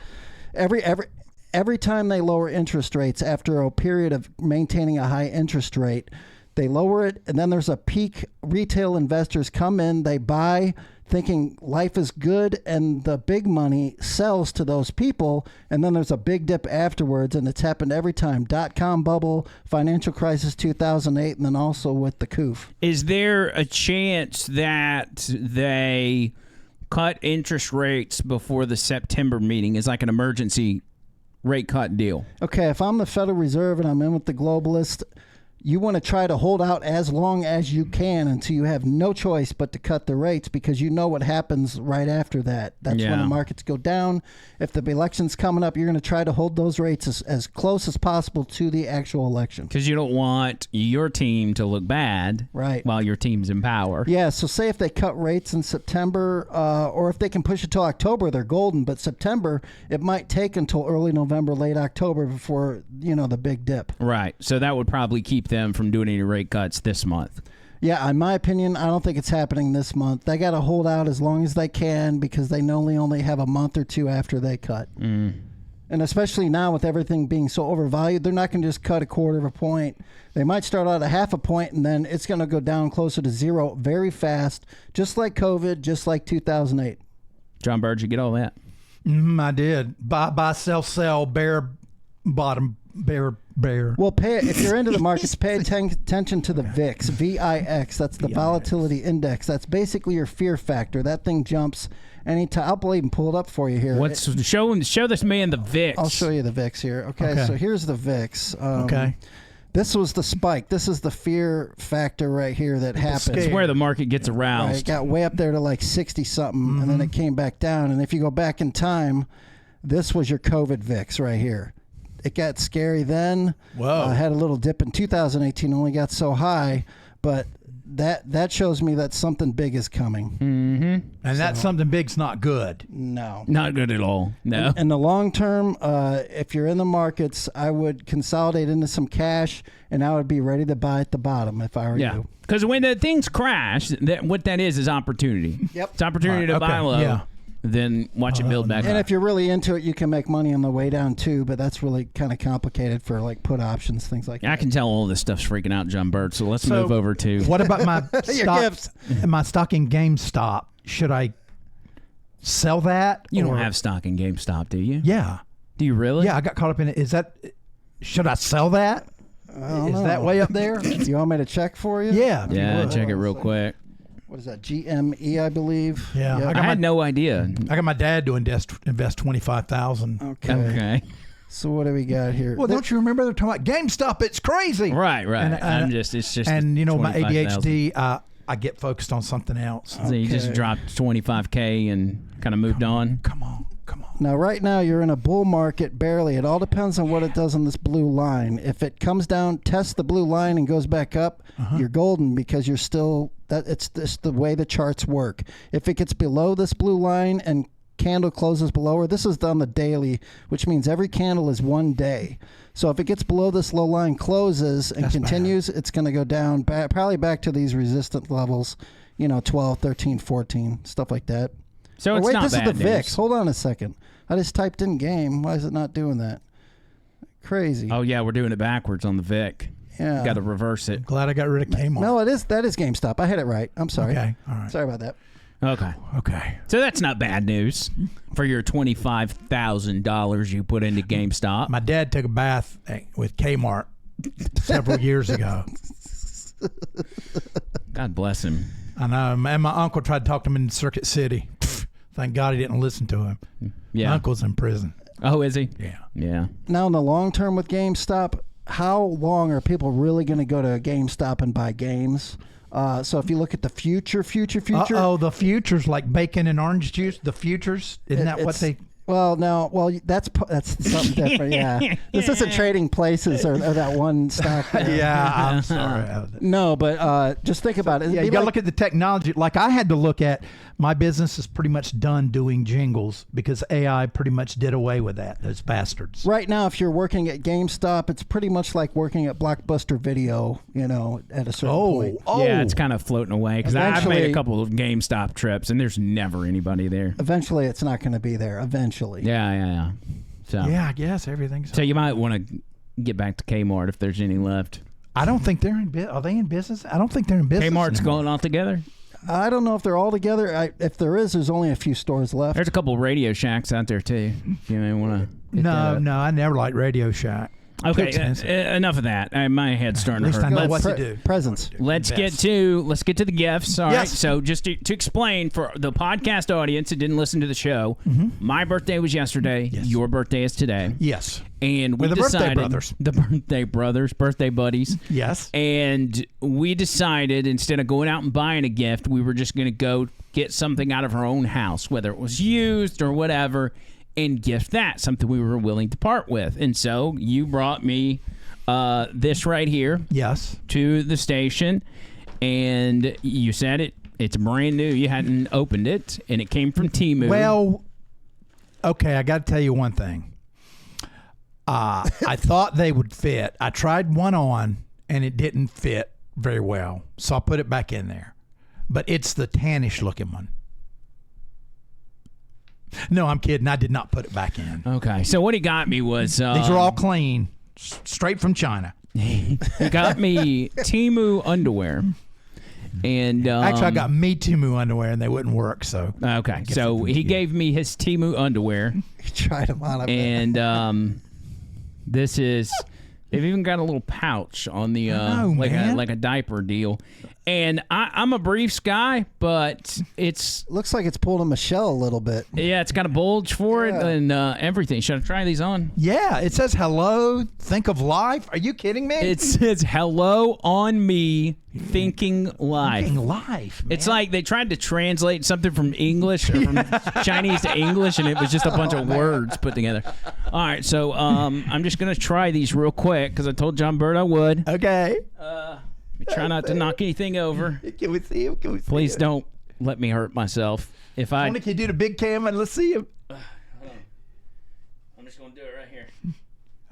every time they lower interest rates after a period of maintaining a high interest rate, they lower it, and then there's a peak. Retail investors come in, they buy, thinking life is good, and the big money sells to those people, and then there's a big dip afterwards, and it's happened every time. .com bubble, financial crisis 2008, and then also with the COOF. Is there a chance that they cut interest rates before the September meeting as like an emergency rate cut deal. Okay, if I'm the Federal Reserve and I'm in with the globalists, you want to try to hold out as long as you can until you have no choice but to cut the rates, because you know what happens right after that. That's when the markets go down. If the election's coming up, you're going to try to hold those rates as close as possible to the actual election. Because you don't want your team to look bad while your team's in power. Yeah, so say if they cut rates in September, or if they can push it till October, they're golden. But September, it might take until early November, late October before, the big dip. Right. So that would probably keep them from doing any rate cuts this month. Yeah, in my opinion, I don't think it's happening this month. They got to hold out as long as they can because they only have a month or two after they cut. And especially now with everything being so overvalued, they're not going to just cut a quarter of a point. They might start out at half a point, and then it's going to go down closer to zero very fast, just like COVID, just like 2008. John Bird, you get all that? I did. Buy, sell, bear, bottom, bear. Well, if you're into the markets, pay attention to the VIX, VIX. That's the volatility index. That's basically your fear factor. That thing jumps anytime. I'll even pull it up for you here. Show this man the VIX. I'll show you the VIX here. Okay. So here's the VIX. This was the spike. This is the fear factor right here that happened. It's where the market gets aroused. Right, it got way up there to like 60-something, and then it came back down. And if you go back in time, this was your COVID VIX right here. It got scary then. Whoa. Had a little dip in 2018, only got so high, but that shows me that something big is coming. And that something big's not good. No. Not good at all. No. In the long term, if you're in the markets, I would consolidate into some cash, and I would be ready to buy at the bottom if I were you. Because when the things crash, what that is opportunity. Yep. It's opportunity to buy low. Yeah. Then watch it build back up. And if you're really into it, you can make money on the way down too, but that's really kind of complicated for like put options, things like that. I can tell all this stuff's freaking out John Bird, so let's move over to... What about my stock in GameStop? Should I sell that? You don't have stock in GameStop, do you? Yeah. Do you really? Yeah, I got caught up in it. Should I sell that? Is that way up there? You want me to check for you? Yeah. Yeah, check it real quick. What is that? GME, I believe. Yeah. Yep. I had no idea. I got my dad to invest $25,000. Okay. So what do we got here? Well, don't you remember they're talking about GameStop? It's crazy. Right. And, it's just. And my ADHD, I get focused on something else. So you just dropped $25K and kind of moved on. Come on. Now, right now, you're in a bull market, barely. It all depends on what it does on this blue line. If it comes down, tests the blue line, and goes back up, you're golden because you're still. It's the way the charts work. If it gets below this blue line and candle closes below her, this is done the daily, which means every candle is 1 day. So if it gets below this low line, closes, and continues, it's going to go down, probably back to these resistant levels, 12, 13, 14, stuff like that. So it's not this bad is the VIX. news. Hold on a second. I just typed in game. Why is it not doing that? Crazy. Oh, yeah, we're doing it backwards on the VIC. Yeah. Got to reverse it. Glad I got rid of Kmart. No, that is GameStop. I had it right. I'm sorry. Okay. All right. Sorry about that. Okay. So that's not bad news for your $25,000 you put into GameStop. My dad took a bath with Kmart several years ago. God bless him. I know. And my uncle tried to talk to him in Circuit City. Thank God he didn't listen to him. Yeah. My uncle's in prison. Oh, is he? Yeah. Yeah. Now, in the long term with GameStop, how long are people really going to go to GameStop and buy games? So if you look at the future. The futures, like bacon and orange juice, the futures, isn't that what they... That's something different, yeah. This isn't trading places or that one stock. Yeah, I'm sorry. No, but just think about it. Yeah, you got to look at the technology. Like I had to look at, my business is pretty much done doing jingles because AI pretty much did away with that, those bastards. Right now, if you're working at GameStop, it's pretty much like working at Blockbuster Video, at a certain point. Yeah, it's kind of floating away because I've made a couple of GameStop trips and there's never anybody there. Eventually, it's not going to be there. Eventually. Yeah. So yeah, I guess everything's... So you might want to get back to Kmart if there's any left. I don't think they're in business. Are they in business? I don't think they're in business Kmart's anymore. going all together? I don't know if they're all together. If there is, there's only a few stores left. There's a couple of Radio Shacks out there, too. You may want to... No, I never liked Radio Shack. Okay, enough of that. My head's starting to hurt. I know what to do. Presents. Let's get to the gifts. All right. Yes. So just to explain for the podcast audience that didn't listen to the show, my birthday was yesterday. Yes. Your birthday is today. Yes. And we decided the birthday buddies. Yes. And we decided instead of going out and buying a gift, we were just going to go get something out of our own house, whether it was used or whatever, and gift that, something we were willing to part with. And so you brought me this right here. Yes. To the station, and you said it's brand new. You hadn't opened it, and it came from Timu. Well, okay, I got to tell you one thing. I thought they would fit. I tried one on, and it didn't fit very well, so I put it back in there. But it's the tannish looking one. No, I'm kidding. I did not put it back in. Okay. So what he got me was... these are all clean, straight from China. He got me Timu underwear. And actually, I got me Timu underwear, and they wouldn't work. So okay. So he gave me his Timu underwear. He tried them on. And this is... They've even got a little pouch on the like a diaper deal. And I'm a briefs guy, but looks like it's pulled a Michelle a little bit. Yeah, it's got a bulge for it and everything. Should I try these on? Yeah, it says hello, think of life. Are you kidding me? It says hello on me, thinking life. Thinking life, man. It's like they tried to translate something from English or from Chinese to English, and it was just a bunch of words put together. All right, so I'm just going to try these real quick because I told John Bird I would. Okay. Try not to knock anything over. Can we see him? Please don't let me hurt myself. If I can you do the big cam and let's see him? Hold on. I'm just going to do it right here.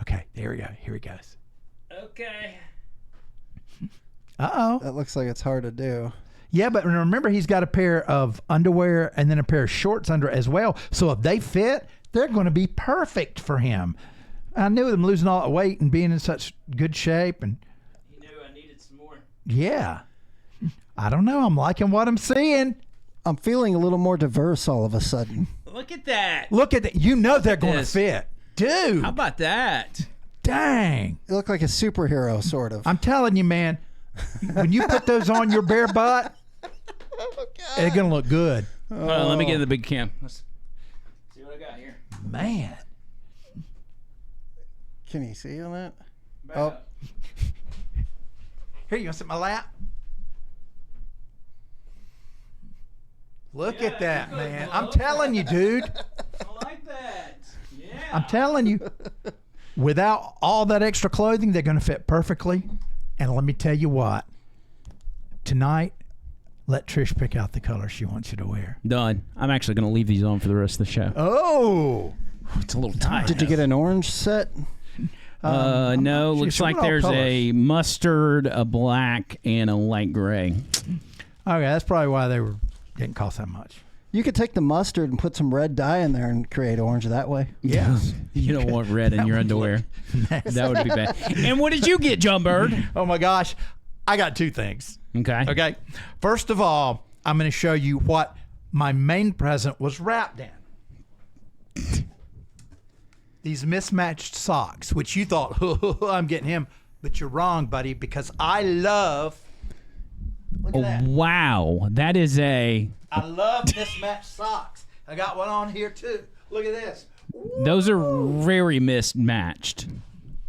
Okay, there we go. Here he goes. Okay. Uh-oh. That looks like it's hard to do. Yeah, but remember he's got a pair of underwear and then a pair of shorts under as well. So if they fit, they're going to be perfect for him. I knew them losing all that weight and being in such good shape and yeah. I don't know. I'm liking what I'm seeing. I'm feeling a little more diverse all of a sudden. Look at that. Look at that. You know they're going to fit. Dude. How about that? Dang. You look like a superhero, sort of. I'm telling you, man, when you put those on your bare butt, they're going to look good. Hold on, let me get the big cam. Let's see what I got here. Man. Can you see on that? Back up. Here, you want to sit in my lap? Look at that, man. I'm telling you, dude. I like that. Yeah. I'm telling you. Without all that extra clothing, they're going to fit perfectly. And let me tell you what. Tonight, let Trish pick out the color she wants you to wear. Done. I'm actually going to leave these on for the rest of the show. Oh. It's a little tight. Did you get an orange set? No, looks like there's a mustard, a black, and a light gray. Okay, that's probably why they didn't cost that much. You could take the mustard and put some red dye in there and create orange that way. Yes. You don't want red in your underwear. That would be bad. And what did you get, John Bird? Oh, my gosh. I got two things. Okay. First of all, I'm going to show you what my main present was wrapped in. These mismatched socks, which you thought, I'm getting him. But you're wrong, buddy, because I love... Look at that. Wow. That is a... I love mismatched socks. I got one on here, too. Look at this. Those are very mismatched.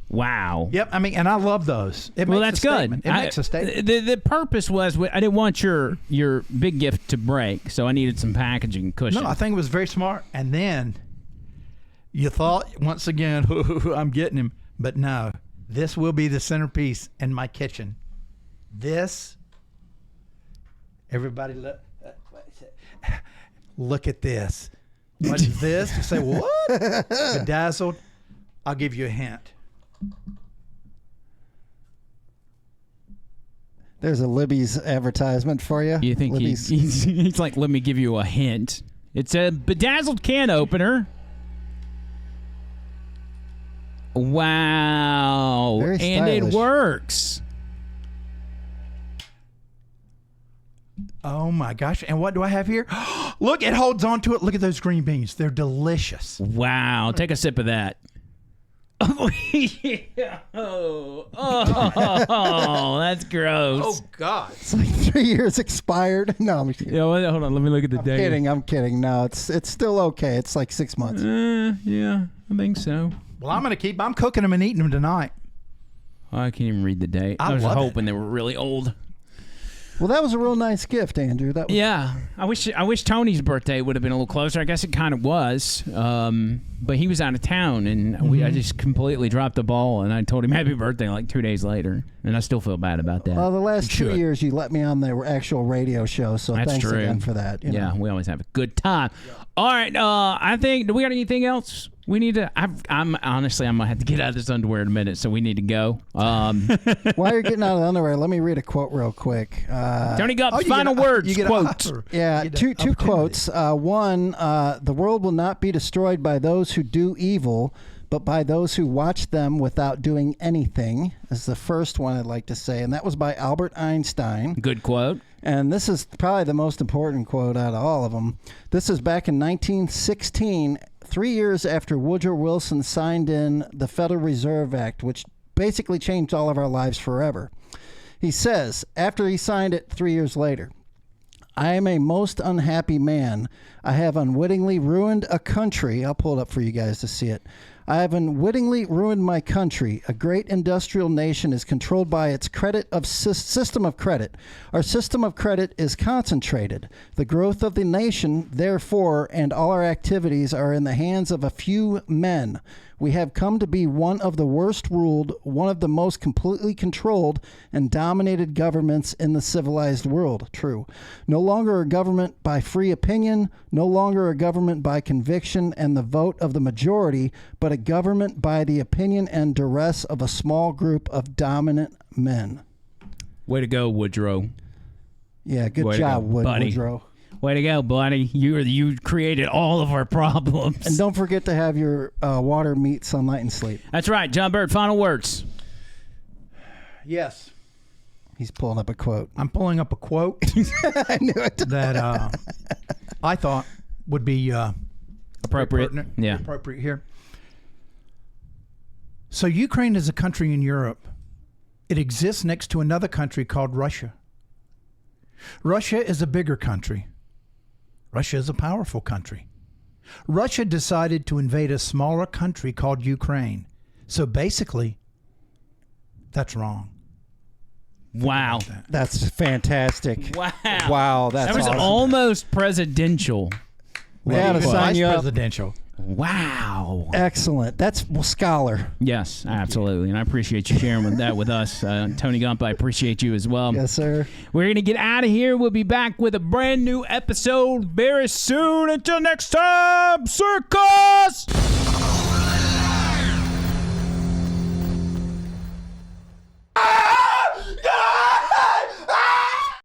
Wow. Yep, I mean, and I love those. Well, that's good. It makes a statement. The purpose was I didn't want your big gift to break, so I needed some packaging cushion. No, I think it was very smart. And then you thought, once again, I'm getting him. But no, this will be the centerpiece in my kitchen. This, everybody look at this. What is this? You say, what? Bedazzled. I'll give you a hint. There's a Libby's advertisement for you. You think he's like, let me give you a hint. It's a bedazzled can opener. Wow. Very stylish. And it works. Oh my gosh. And what do I have here? Look, it holds on to it. Look at those green beans. They're delicious. Wow. Take a sip of that. Oh, that's gross. Oh, God. It's like 3 years expired. No, I'm kidding. Yeah, well, hold on. Let me look at the date. I'm kidding. No, it's still okay. It's like 6 months. Yeah, I think so. Well, I'm cooking them and eating them tonight. Oh, I can't even read the date. I was hoping they were really old. Well, that was a real nice gift, Andrew. That was Yeah, I wish Tony's birthday would have been a little closer. I guess it kind of was, but he was out of town, and I just completely dropped the ball. And I told him happy birthday like 2 days later, and I still feel bad about that. Well, the last 2 years you let me on the actual radio show, so That's thanks true. again for that. You know. We always have a good time. All right, I think. Do we got anything else? We need to. I'm honestly, I'm gonna have to get out of this underwear in a minute, so we need to go. While you're getting out of the underwear, let me read a quote real quick. Tony got final words. Quotes. Yeah, two quotes. One, the world will not be destroyed by those who do evil, but by those who watch them without doing anything, is the first one I'd like to say. And that was by Albert Einstein. Good quote. And this is probably the most important quote out of all of them. This is back in 1916, 3 years after Woodrow Wilson signed in the Federal Reserve Act, which basically changed all of our lives forever. He says, after he signed it 3 years later, I am a most unhappy man. I have unwittingly ruined a country. I'll pull it up for you guys to see it. I have unwittingly ruined my country. A great industrial nation is controlled by its system of credit. Our system of credit is concentrated. The growth of the nation, therefore, and all our activities are in the hands of a few men. We have come to be one of the worst ruled, one of the most completely controlled and dominated governments in the civilized world. True. No longer a government by free opinion, no longer a government by conviction and the vote of the majority, but a government by the opinion and duress of a small group of dominant men. Way to go, Woodrow. Yeah, good job, buddy. Woodrow. Way to go, buddy. You created all of our problems. And don't forget to have your water, meat, sunlight, and sleep. That's right. John Bird, final words. Yes. He's pulling up a quote. I'm pulling up a quote I knew it. that I thought would be appropriate. Yeah. Appropriate here. So Ukraine is a country in Europe. It exists next to another country called Russia. Russia is a bigger country. Russia is a powerful country. Russia decided to invade a smaller country called Ukraine. So basically, that's wrong. Wow. That's fantastic. Wow. Wow, that's That was awesome. almost presidential. Yeah, to sign you up. Presidential. Wow. Excellent. That's scholar. Yes, absolutely. And I appreciate you sharing that with us. Tony Gump, I appreciate you as well. Yes, sir. We're going to get out of here. We'll be back with a brand new episode very soon. Until next time, Circus!